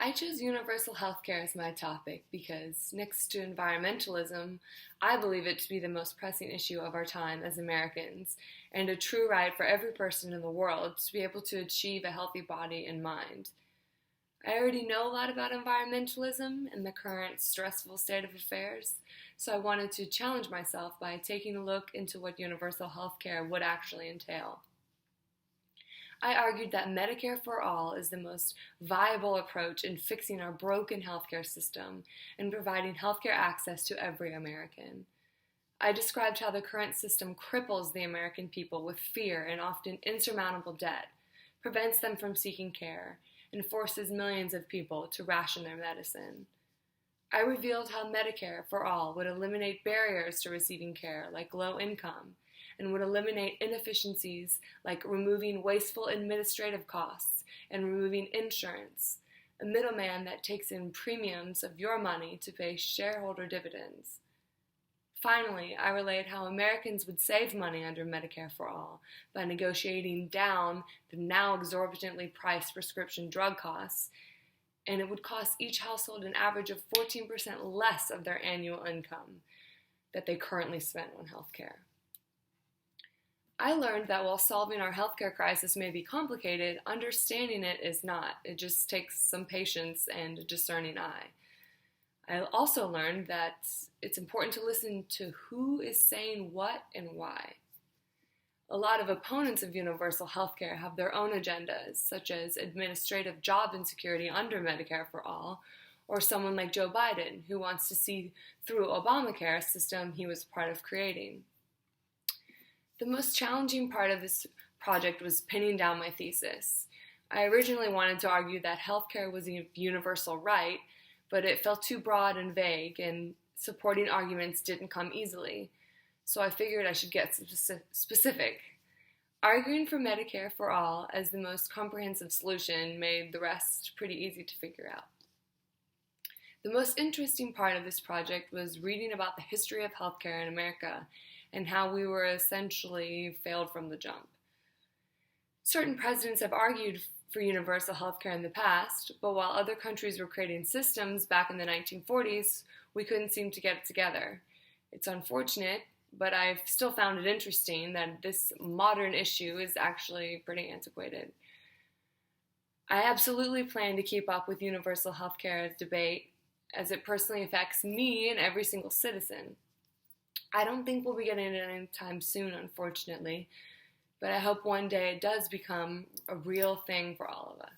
I chose universal healthcare as my topic because, next to environmentalism, I believe it to be the most pressing issue of our time as Americans, and a true right for every person in the world to be able to achieve a healthy body and mind. I already know a lot about environmentalism and the current stressful state of affairs, so I wanted to challenge myself by taking a look into what universal healthcare would actually entail. I argued that Medicare for All is the most viable approach in fixing our broken healthcare system and providing healthcare access to every American. I described how the current system cripples the American people with fear and often insurmountable debt, prevents them from seeking care, and forces millions of people to ration their medicine. I revealed how Medicare for All would eliminate barriers to receiving care, like low income, and would eliminate inefficiencies like removing wasteful administrative costs and removing insurance, a middleman that takes in premiums of your money to pay shareholder dividends. Finally, I relayed how Americans would save money under Medicare for All by negotiating down the now exorbitantly priced prescription drug costs, and it would cost each household an average of 14% less of their annual income that they currently spend on healthcare. I learned that while solving our healthcare crisis may be complicated, understanding it is not. It just takes some patience and a discerning eye. I also learned that it's important to listen to who is saying what and why. A lot of opponents of universal healthcare have their own agendas, such as administrative job insecurity under Medicare for All, or someone like Joe Biden, who wants to see through Obamacare, a system he was part of creating. The most challenging part of this project was pinning down my thesis. I originally wanted to argue that healthcare was a universal right, but it felt too broad and vague, and supporting arguments didn't come easily. So I figured I should get specific. Arguing for Medicare for All as the most comprehensive solution made the rest pretty easy to figure out. The most interesting part of this project was reading about the history of healthcare in America and how we were essentially failed from the jump. Certain presidents have argued for universal healthcare in the past, but while other countries were creating systems back in the 1940s, we couldn't seem to get it together. It's unfortunate, but I've still found it interesting that this modern issue is actually pretty antiquated. I absolutely plan to keep up with universal healthcare debate as it personally affects me and every single citizen. I don't think we'll be getting it anytime soon, unfortunately, but I hope one day it does become a real thing for all of us.